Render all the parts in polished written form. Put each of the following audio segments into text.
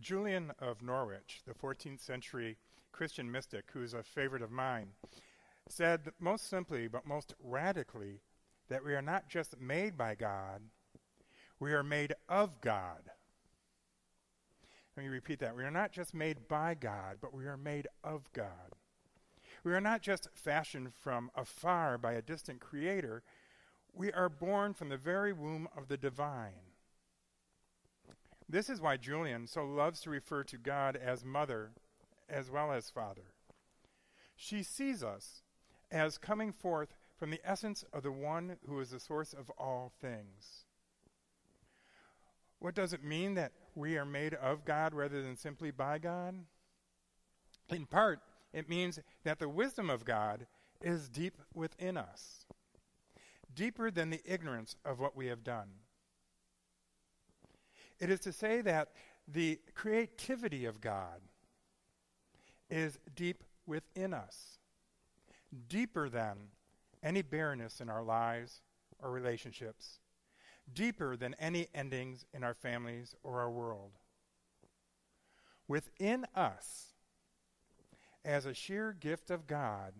Julian of Norwich, the 14th century Christian mystic who's a favorite of mine, said most simply but most radically that we are not just made by God, we are made of God. Let me repeat that. We are not just made by God, but we are made of God. We are not just fashioned from afar by a distant creator. We are born from the very womb of the divine. This is why Julian so loves to refer to God as mother as well as father. She sees us as coming forth from the essence of the one who is the source of all things. What does it mean that we are made of God rather than simply by God? In part, it means that the wisdom of God is deep within us, deeper than the ignorance of what we have done. It is to say that the creativity of God is deep within us, deeper than any barrenness in our lives or relationships, deeper than any endings in our families or our world. Within us, as a sheer gift of God,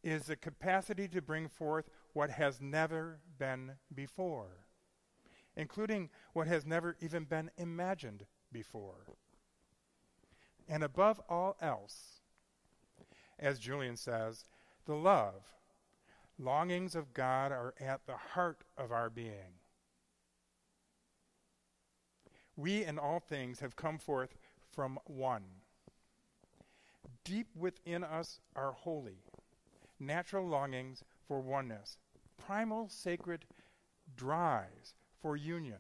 is the capacity to bring forth what has never been before, including what has never even been imagined before. And above all else, as Julian says, the love, longings of God are at the heart of our being. We in all things have come forth from one. Deep within us are holy, natural longings for oneness, primal sacred drives for union.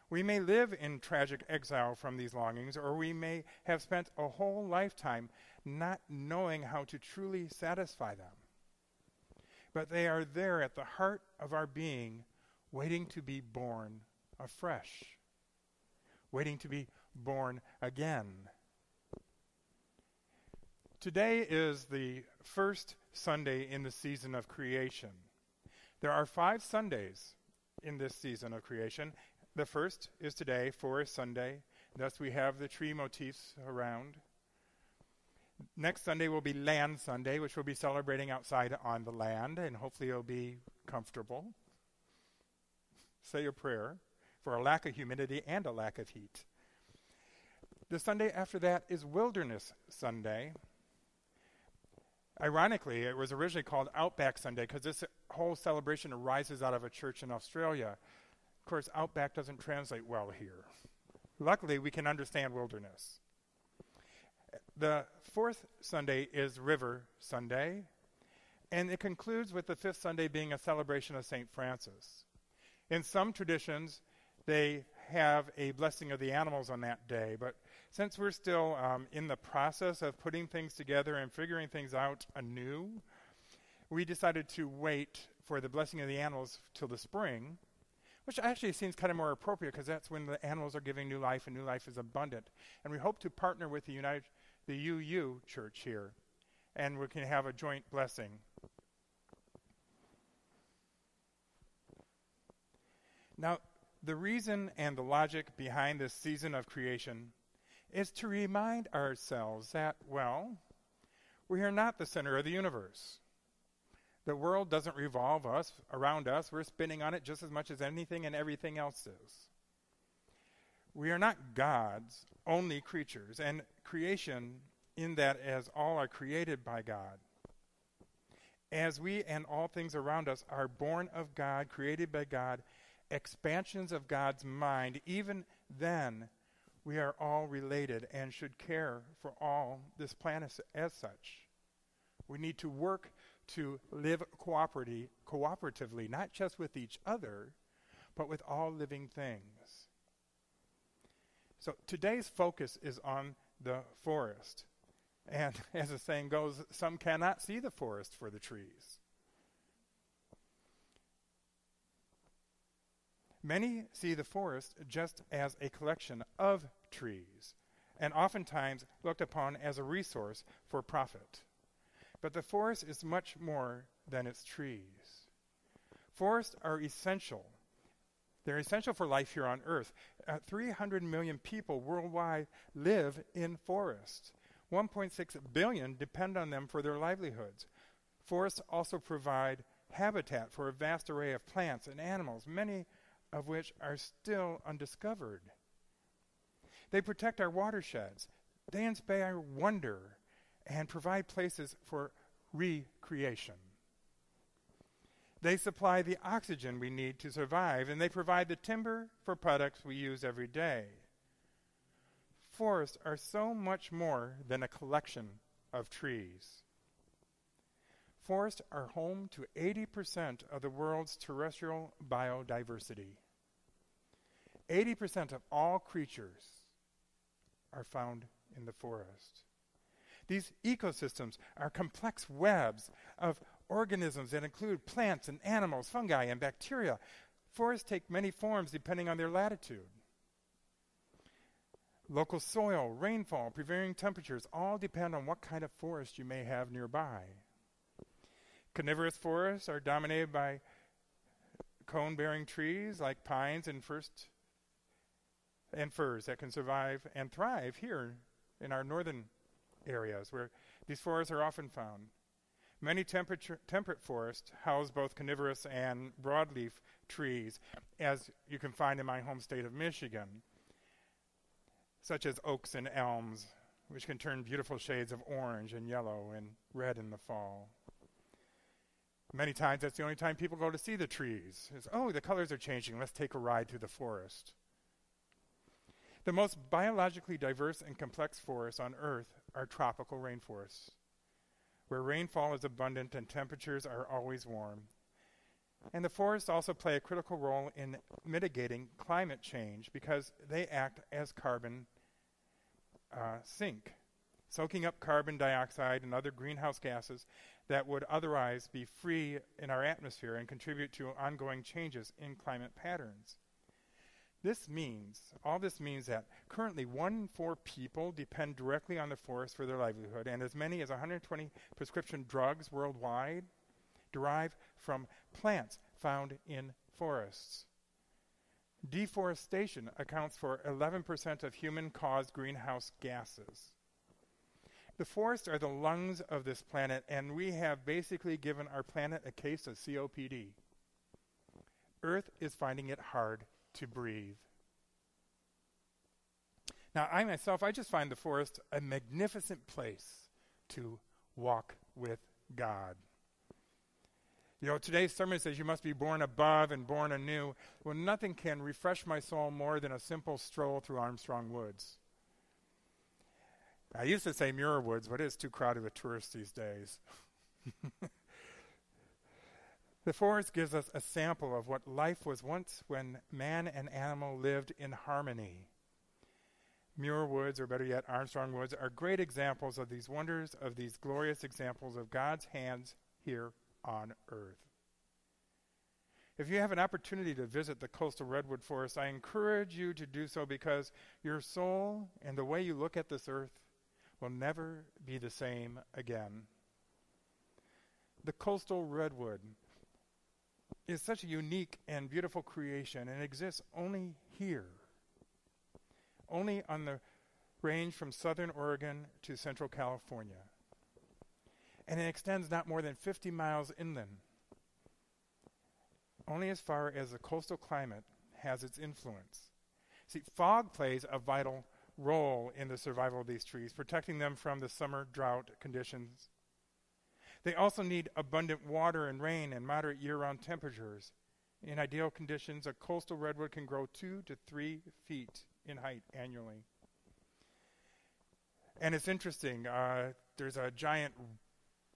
We may live in tragic exile from these longings, or we may have spent a whole lifetime not knowing how to truly satisfy them. But they are there at the heart of our being, waiting to be born afresh, waiting to be born again. Today is the first Sunday in the season of creation. There are 5 Sundays in this season of creation. The first is today, Forest Sunday. Thus we have the tree motifs around. Next Sunday will be Land Sunday, which we'll be celebrating outside on the land, and hopefully it'll be comfortable. Say a prayer for a lack of humidity and a lack of heat. The Sunday after that is Wilderness Sunday. Ironically, it was originally called Outback Sunday because this whole celebration arises out of a church in Australia. Of course, Outback doesn't translate well here. Luckily, we can understand wilderness. The 4th Sunday is River Sunday, and it concludes with the 5th Sunday being a celebration of St. Francis. In some traditions, they have a blessing of the animals on that day, but since we're still in the process of putting things together and figuring things out anew, we decided to wait for the blessing of the animals till the spring, which actually seems kind of more appropriate because that's when the animals are giving new life, and new life is abundant. And we hope to partner with the UU Church here, and we can have a joint blessing. Now, the reason and the logic behind this season of creation is to remind ourselves that, well, we are not the center of the universe. The world doesn't revolve around us. We're spinning on it just as much as anything and everything else is. We are not God's only creatures, and creation in that as all are created by God. As we and all things around us are born of God, created by God, expansions of God's mind, even then we are all related and should care for all this planet as such. We need to work to live cooperatively, not just with each other, but with all living things. So today's focus is on the forest. And as the saying goes, some cannot see the forest for the trees. Many see the forest just as a collection of trees, and oftentimes looked upon as a resource for profit. But the forest is much more than its trees. Forests are essential They're essential for life here on Earth. 300 million people worldwide live in forests. 1.6 billion depend on them for their livelihoods. Forests also provide habitat for a vast array of plants and animals, many of which are still undiscovered. They protect our watersheds. They inspire wonder and provide places for recreation. They supply the oxygen we need to survive, and they provide the timber for products we use every day. Forests are so much more than a collection of trees. Forests are home to 80% of the world's terrestrial biodiversity. 80% of all creatures are found in the forest. These ecosystems are complex webs of organisms that include plants and animals, fungi and bacteria. Forests take many forms depending on their latitude. Local soil, rainfall, prevailing temperatures all depend on what kind of forest you may have nearby. Coniferous forests are dominated by cone-bearing trees like pines and firs that can survive and thrive here in our northern areas where these forests are often found. Many temperate forests house both coniferous and broadleaf trees, as you can find in my home state of Michigan, such as oaks and elms, which can turn beautiful shades of orange and yellow and red in the fall. Many times that's the only time people go to see the trees. It's, oh, the colors are changing. Let's take a ride through the forest. The most biologically diverse and complex forests on Earth are tropical rainforests, where rainfall is abundant and temperatures are always warm. And the forests also play a critical role in mitigating climate change because they act as carbon sink, soaking up carbon dioxide and other greenhouse gases that would otherwise be free in our atmosphere and contribute to ongoing changes in climate patterns. All this means that currently 1 in 4 people depend directly on the forest for their livelihood, and as many as 120 prescription drugs worldwide derive from plants found in forests. Deforestation accounts for 11% of human-caused greenhouse gases. The forests are the lungs of this planet, and we have basically given our planet a case of COPD. Earth is finding it hard to breathe. Now, I just find the forest a magnificent place to walk with God. You know, today's sermon says you must be born above and born anew. Well, nothing can refresh my soul more than a simple stroll through Armstrong Woods. I used to say Muir Woods, but it's too crowded with tourists these days. The forest gives us a sample of what life was once when man and animal lived in harmony. Muir Woods, or better yet, Armstrong Woods, are great examples of these wonders, of these glorious examples of God's hands here on earth. If you have an opportunity to visit the coastal redwood forest, I encourage you to do so because your soul and the way you look at this earth will never be the same again. The coastal redwood is such a unique and beautiful creation, and it exists only here, only on the range from southern Oregon to central California. And it extends not more than 50 miles inland, only as far as the coastal climate has its influence. See, fog plays a vital role in the survival of these trees, protecting them from the summer drought conditions. They also need abundant water and rain and moderate year-round temperatures. In ideal conditions, a coastal redwood can grow 2 to 3 feet in height annually. And it's interesting, there's a giant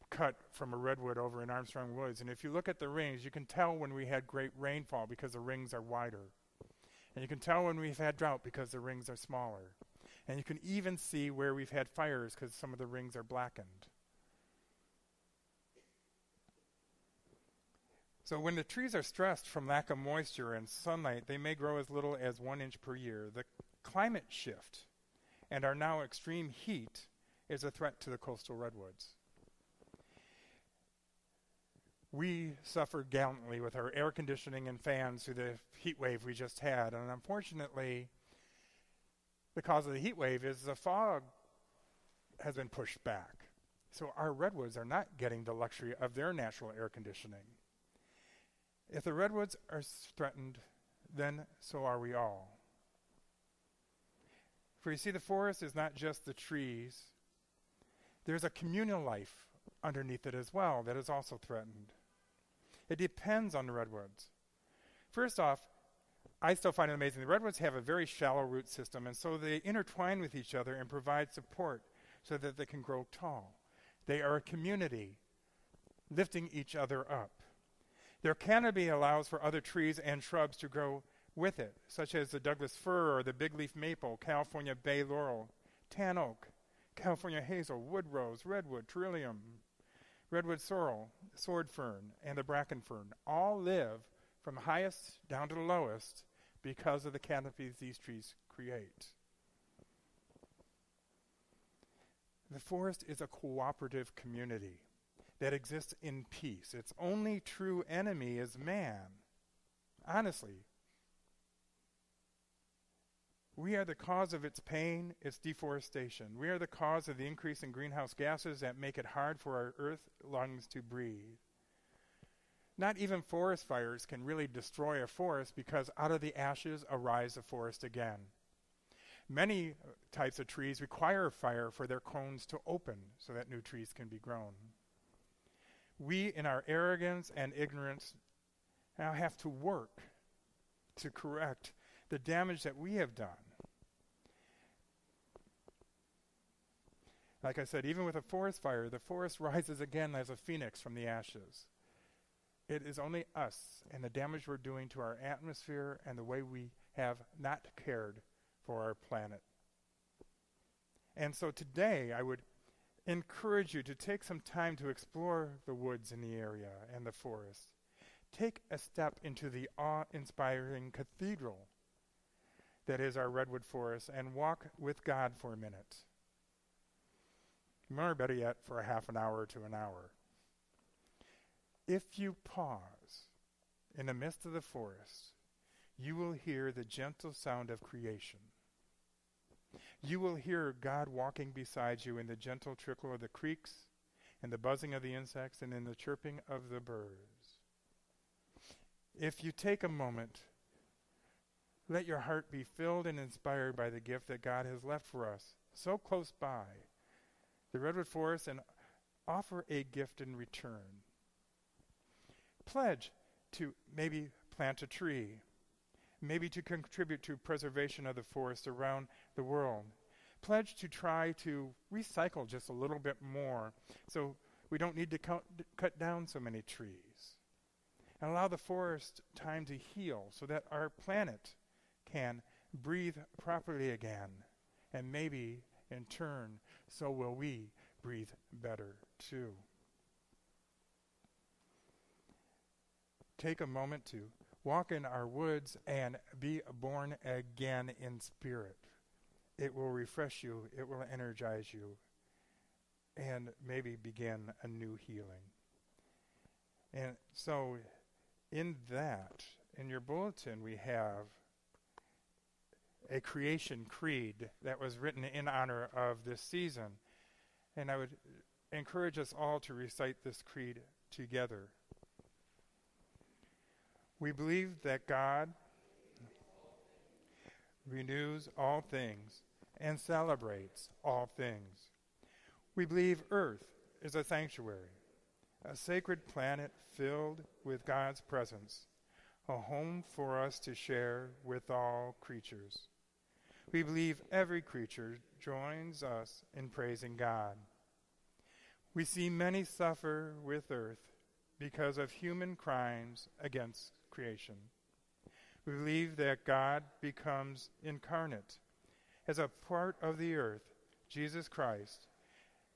cut from a redwood over in Armstrong Woods, and if you look at the rings, you can tell when we had great rainfall because the rings are wider. And you can tell when we've had drought because the rings are smaller. And you can even see where we've had fires because some of the rings are blackened. So when the trees are stressed from lack of moisture and sunlight, they may grow as little as 1 inch per year. The climate shift and our now extreme heat is a threat to the coastal redwoods. We suffered gallantly with our air conditioning and fans through the heat wave we just had. And unfortunately, the cause of the heat wave is the fog has been pushed back. So our redwoods are not getting the luxury of their natural air conditioning. If the redwoods are threatened, then so are we all. For you see, the forest is not just the trees. There's a communal life underneath it as well that is also threatened. It depends on the redwoods. First off, I still find it amazing. The redwoods have a very shallow root system, and so they intertwine with each other and provide support so that they can grow tall. They are a community, lifting each other up. Their canopy allows for other trees and shrubs to grow with it, such as the Douglas fir or the big leaf maple, California bay laurel, tan oak, California hazel, wood rose, redwood, trillium, redwood sorrel, sword fern, and the bracken fern. All live from highest down to the lowest because of the canopies these trees create. The forest is a cooperative community that exists in peace. Its only true enemy is man. Honestly, we are the cause of its pain, its deforestation. We are the cause of the increase in greenhouse gases that make it hard for our earth lungs to breathe. Not even forest fires can really destroy a forest because out of the ashes arise a forest again. Many types of trees require fire for their cones to open so that new trees can be grown. We, in our arrogance and ignorance, now have to work to correct the damage that we have done. Like I said, even with a forest fire, the forest rises again as a phoenix from the ashes. It is only us and the damage we're doing to our atmosphere and the way we have not cared for our planet. And so today I would encourage you to take some time to explore the woods in the area and the forest. Take a step into the awe-inspiring cathedral that is our redwood forest and walk with God for a minute. Or better yet, for a half an hour to an hour. If you pause in the midst of the forest, you will hear the gentle sound of creation. You will hear God walking beside you in the gentle trickle of the creeks, and the buzzing of the insects, and in the chirping of the birds. If you take a moment, let your heart be filled and inspired by the gift that God has left for us, so close by, the redwood forest, and offer a gift in return. Pledge to maybe plant a tree, maybe to contribute to preservation of the forest around the world. Pledge to try to recycle just a little bit more so we don't need to cut down so many trees. And allow the forest time to heal so that our planet can breathe properly again. And maybe, in turn, so will we breathe better too. Take a moment to walk in our woods and be born again in spirit. It will refresh you, it will energize you, and maybe begin a new healing. And so in that, in your bulletin, we have a creation creed that was written in honor of this season. And I would encourage us all to recite this creed together. We believe that God renews all things and celebrates all things. We believe Earth is a sanctuary, a sacred planet filled with God's presence, a home for us to share with all creatures. We believe every creature joins us in praising God. We see many suffer with Earth because of human crimes against creation. We believe that God becomes incarnate as a part of the earth, Jesus Christ,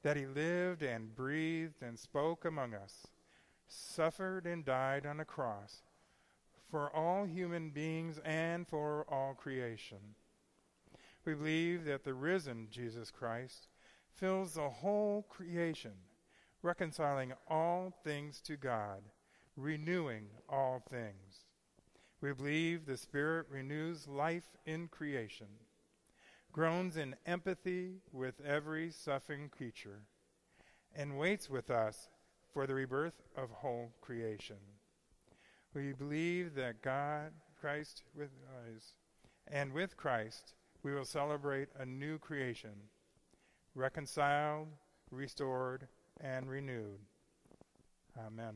that he lived and breathed and spoke among us, suffered and died on a cross for all human beings and for all creation. We believe that the risen Jesus Christ fills the whole creation, reconciling all things to God renewing all things. We believe the Spirit renews life in creation, groans in empathy with every suffering creature, and waits with us for the rebirth of whole creation. We believe that Christ with us, and with Christ we will celebrate a new creation, reconciled, restored, and renewed. Amen.